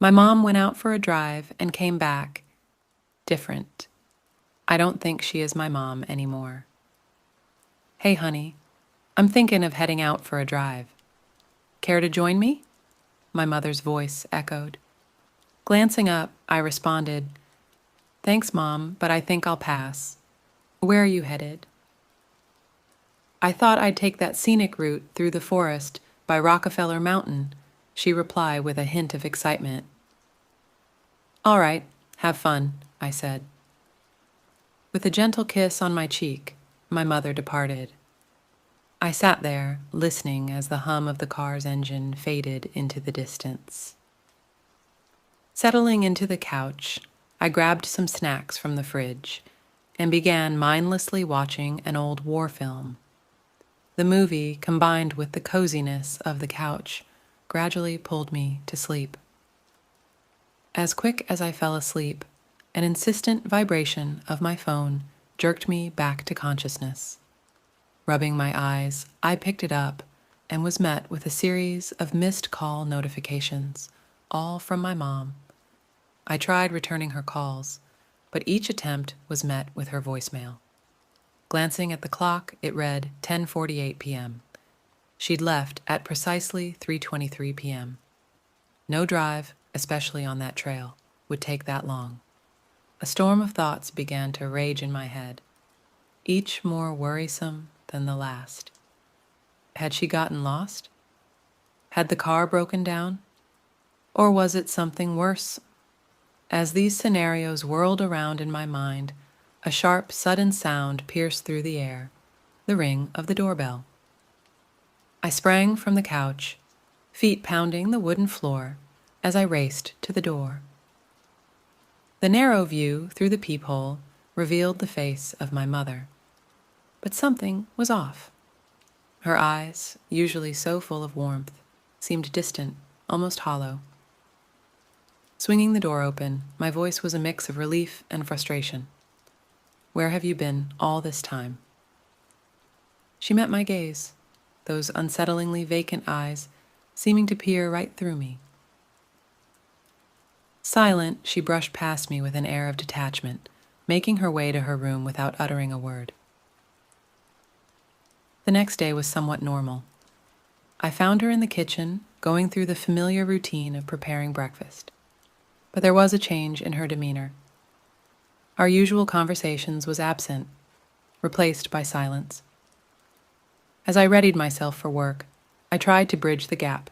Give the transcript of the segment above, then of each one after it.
My mom went out for a drive and came back different. I don't think she is my mom anymore. Hey, honey, I'm thinking of heading out for a drive. Care to join me? My mother's voice echoed. Glancing up, I responded, Thanks, Mom, but I think I'll pass. Where are you headed? I thought I'd take that scenic route through the forest by Rockefeller Mountain, she replied with a hint of excitement. All right, have fun, I said. With a gentle kiss on my cheek, my mother departed. I sat there, listening as the hum of the car's engine faded into the distance. Settling into the couch, I grabbed some snacks from the fridge and began mindlessly watching an old war film. The movie, combined with the coziness of the couch, gradually pulled me to sleep. As quick as I fell asleep, an insistent vibration of my phone jerked me back to consciousness. Rubbing my eyes, I picked it up and was met with a series of missed call notifications, all from my mom. I tried returning her calls, but each attempt was met with her voicemail. Glancing at the clock, it read 10:48 p.m. She'd left at precisely 3:23 p.m. No drive, especially on that trail, would take that long. A storm of thoughts began to rage in my head, each more worrisome than the last. Had she gotten lost? Had the car broken down? Or was it something worse? As these scenarios whirled around in my mind, a sharp, sudden sound pierced through the air, the ring of the doorbell. I sprang from the couch, feet pounding the wooden floor, as I raced to the door. The narrow view through the peephole revealed the face of my mother. But something was off. Her eyes, usually so full of warmth, seemed distant, almost hollow. Swinging the door open, my voice was a mix of relief and frustration. Where have you been all this time? She met my gaze, those unsettlingly vacant eyes seeming to peer right through me. Silent, she brushed past me with an air of detachment, making her way to her room without uttering a word. The next day was somewhat normal. I found her in the kitchen, going through the familiar routine of preparing breakfast. But there was a change in her demeanor. Our usual conversations was absent, replaced by silence. As I readied myself for work, I tried to bridge the gap.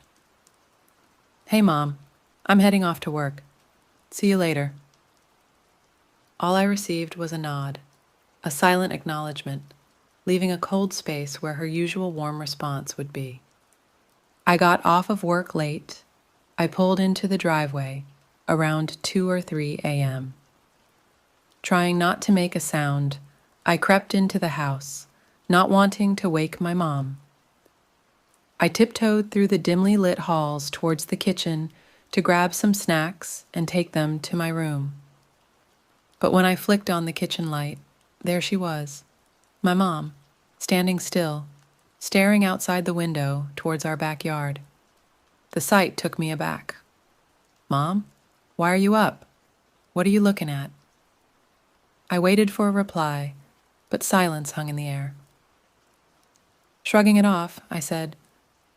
Hey, Mom, I'm heading off to work. See you later. All I received was a nod, a silent acknowledgement, leaving a cold space where her usual warm response would be. I got off of work late. I pulled into the driveway around 2 or 3 a.m. Trying not to make a sound, I crept into the house, not wanting to wake my mom. I tiptoed through the dimly lit halls towards the kitchen to grab some snacks and take them to my room. But when I flicked on the kitchen light, there she was, my mom, standing still, staring outside the window towards our backyard. The sight took me aback. Mom, why are you up? What are you looking at? I waited for a reply, but silence hung in the air. Shrugging it off, I said,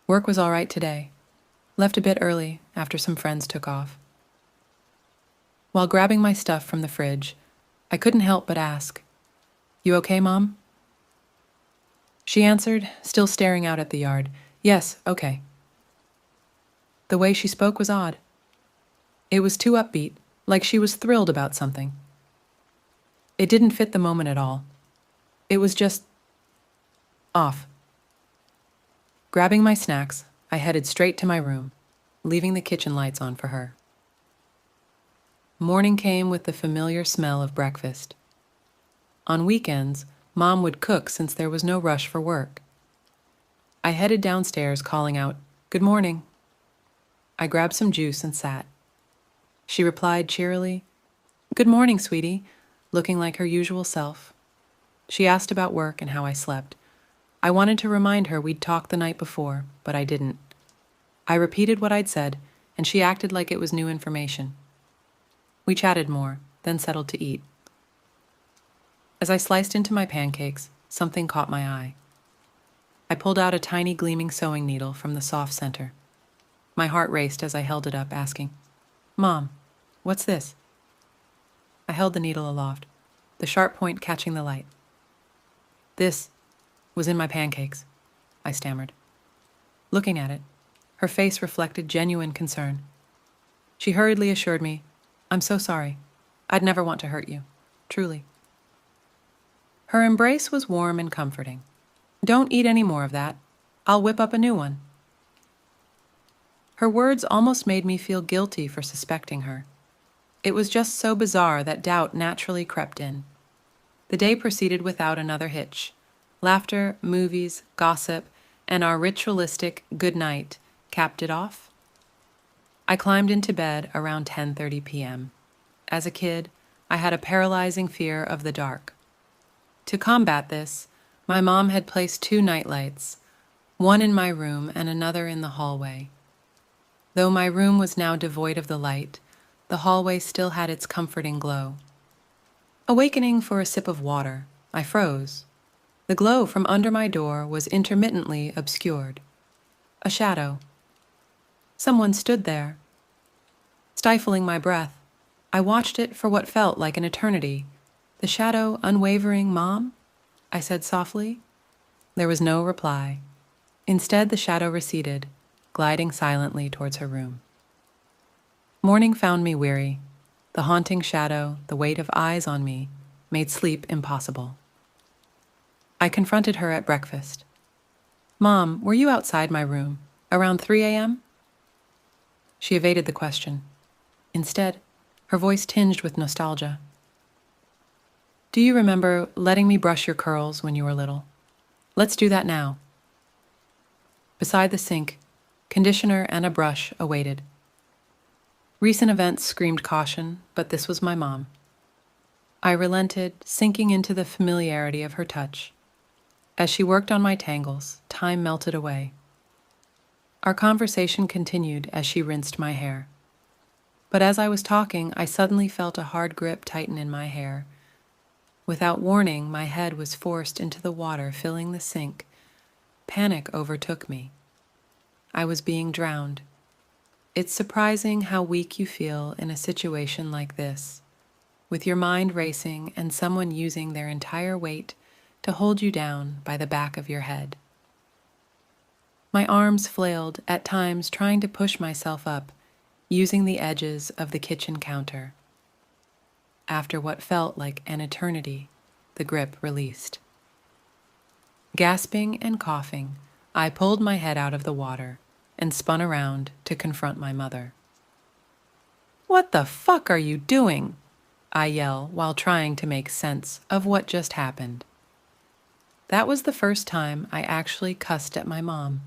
Work was all right today. Left a bit early after some friends took off. While grabbing my stuff from the fridge, I couldn't help but ask, You okay, Mom? She answered, still staring out at the yard, Yes, okay. The way she spoke was odd. It was too upbeat, like she was thrilled about something. It didn't fit the moment at all. It was just off. Grabbing my snacks, I headed straight to my room, leaving the kitchen lights on for her. Morning came with the familiar smell of breakfast. On weekends, Mom would cook since there was no rush for work. I headed downstairs calling out, Good morning. I grabbed some juice and sat. She replied cheerily, Good morning, sweetie, looking like her usual self. She asked about work and how I slept. I wanted to remind her we'd talked the night before, but I didn't. I repeated what I'd said, and she acted like it was new information. We chatted more, then settled to eat. As I sliced into my pancakes, something caught my eye. I pulled out a tiny gleaming sewing needle from the soft center. My heart raced as I held it up, asking, "Mom, what's this?" I held the needle aloft, the sharp point catching the light. "This was in my pancakes," I stammered. Looking at it, her face reflected genuine concern. She hurriedly assured me, "I'm so sorry. I'd never want to hurt you. Truly." Her embrace was warm and comforting. "Don't eat any more of that. I'll whip up a new one." Her words almost made me feel guilty for suspecting her. It was just so bizarre that doubt naturally crept in. The day proceeded without another hitch. Laughter, movies, gossip, and our ritualistic good night capped it off. I climbed into bed around 10:30 p.m. As a kid, I had a paralyzing fear of the dark. To combat this, my mom had placed 2 nightlights, one in my room and another in the hallway. Though my room was now devoid of the light, the hallway still had its comforting glow. Awakening for a sip of water, I froze. The glow from under my door was intermittently obscured. A shadow. Someone stood there. Stifling my breath, I watched it for what felt like an eternity. "The shadow, unwavering, Mom?" I said softly. There was no reply. Instead, the shadow receded, gliding silently towards her room. Morning found me weary. The haunting shadow, the weight of eyes on me, made sleep impossible. I confronted her at breakfast. "Mom, were you outside my room, around 3 a.m.? She evaded the question. Instead, her voice tinged with nostalgia. "Do you remember letting me brush your curls when you were little? Let's do that now." Beside the sink, conditioner and a brush awaited. Recent events screamed caution, but this was my mom. I relented, sinking into the familiarity of her touch. As she worked on my tangles, time melted away. Our conversation continued as she rinsed my hair. But as I was talking, I suddenly felt a hard grip tighten in my hair. Without warning, my head was forced into the water filling the sink. Panic overtook me. I was being drowned. It's surprising how weak you feel in a situation like this, with your mind racing and someone using their entire weight to hold you down by the back of your head. My arms flailed, at times trying to push myself up, using the edges of the kitchen counter. After what felt like an eternity, the grip released. Gasping and coughing, I pulled my head out of the water and spun around to confront my mother. "What the fuck are you doing?" I yell while trying to make sense of what just happened. That was the first time I actually cussed at my mom.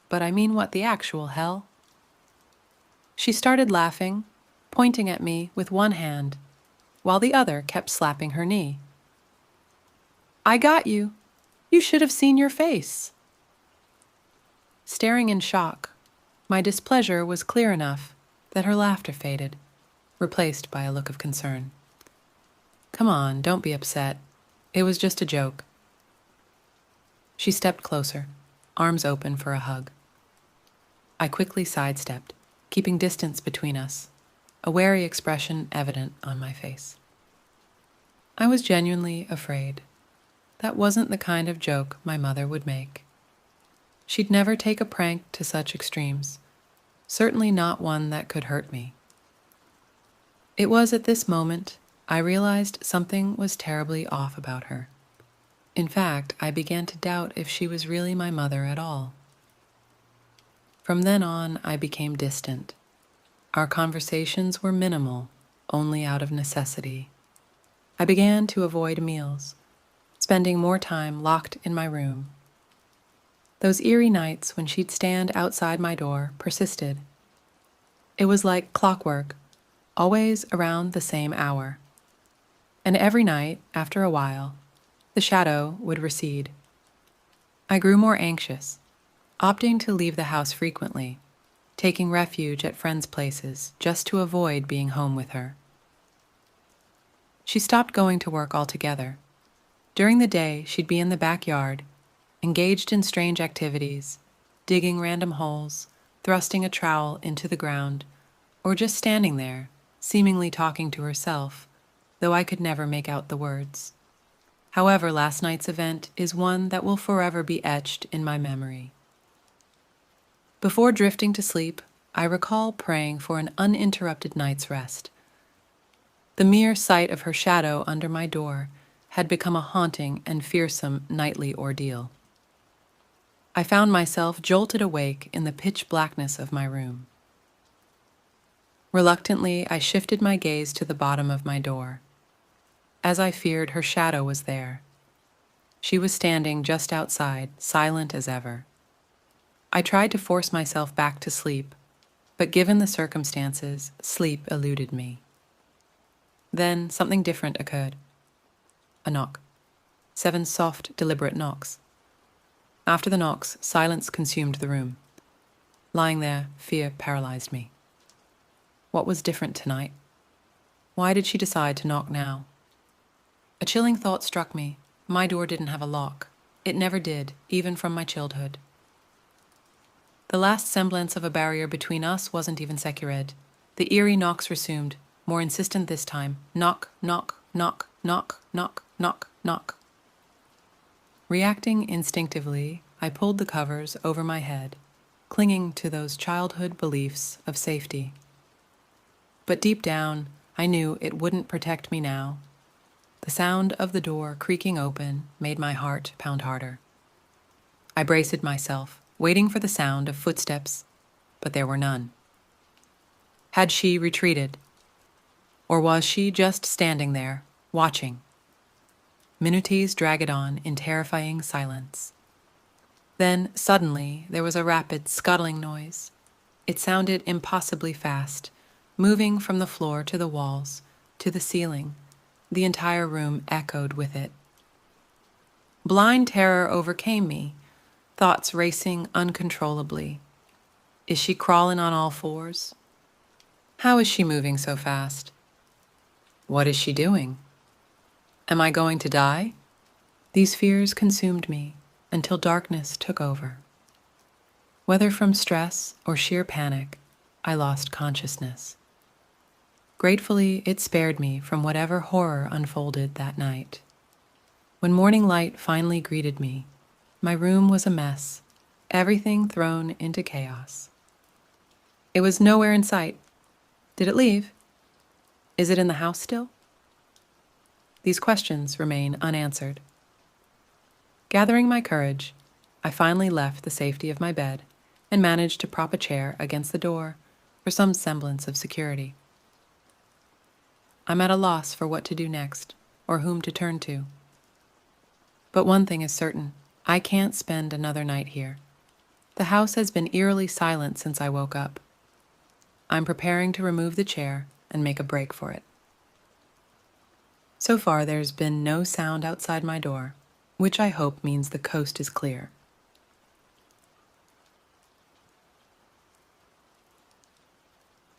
But I mean, what the actual hell? She started laughing, pointing at me with one hand, while the other kept slapping her knee. "I got you. You should have seen your face." Staring in shock, my displeasure was clear enough that her laughter faded, replaced by a look of concern. "Come on, don't be upset. It was just a joke." She stepped closer, arms open for a hug. I quickly sidestepped, keeping distance between us, a wary expression evident on my face. I was genuinely afraid. That wasn't the kind of joke my mother would make. She'd never take a prank to such extremes, certainly not one that could hurt me. It was at this moment I realized something was terribly off about her. In fact, I began to doubt if she was really my mother at all. From then on, I became distant. Our conversations were minimal, only out of necessity. I began to avoid meals, spending more time locked in my room. Those eerie nights when she'd stand outside my door persisted. It was like clockwork, always around the same hour. And every night, after a while, the shadow would recede. I grew more anxious, opting to leave the house frequently, taking refuge at friends' places just to avoid being home with her. She stopped going to work altogether. During the day, she'd be in the backyard, engaged in strange activities, digging random holes, thrusting a trowel into the ground, or just standing there, seemingly talking to herself, though I could never make out the words. However, last night's event is one that will forever be etched in my memory. Before drifting to sleep, I recall praying for an uninterrupted night's rest. The mere sight of her shadow under my door had become a haunting and fearsome nightly ordeal. I found myself jolted awake in the pitch blackness of my room. Reluctantly, I shifted my gaze to the bottom of my door. As I feared, her shadow was there. She was standing just outside, silent as ever. I tried to force myself back to sleep, but given the circumstances, sleep eluded me. Then something different occurred. A knock. 7 soft, deliberate knocks. After the knocks, silence consumed the room. Lying there, fear paralyzed me. What was different tonight? Why did she decide to knock now? A chilling thought struck me. My door didn't have a lock. It never did, even from my childhood. The last semblance of a barrier between us wasn't even secured. The eerie knocks resumed, more insistent this time. Knock, knock, knock, knock, knock, knock, knock. Reacting instinctively, I pulled the covers over my head, clinging to those childhood beliefs of safety. But deep down, I knew it wouldn't protect me now. The sound of the door creaking open made my heart pound harder. I braced myself, waiting for the sound of footsteps, but there were none. Had she retreated? Or was she just standing there, watching? Minutes dragged on in terrifying silence. Then, suddenly, there was a rapid, scuttling noise. It sounded impossibly fast, moving from the floor to the walls, to the ceiling. The entire room echoed with it. Blind terror overcame me, thoughts racing uncontrollably. Is she crawling on all fours? How is she moving so fast? What is she doing? Am I going to die? These fears consumed me until darkness took over. Whether from stress or sheer panic, I lost consciousness. Gratefully, it spared me from whatever horror unfolded that night. When morning light finally greeted me, my room was a mess, everything thrown into chaos. It was nowhere in sight. Did it leave? Is it in the house still? These questions remain unanswered. Gathering my courage, I finally left the safety of my bed and managed to prop a chair against the door for some semblance of security. I'm at a loss for what to do next, or whom to turn to. But one thing is certain, I can't spend another night here. The house has been eerily silent since I woke up. I'm preparing to remove the chair and make a break for it. So far, there's been no sound outside my door, which I hope means the coast is clear.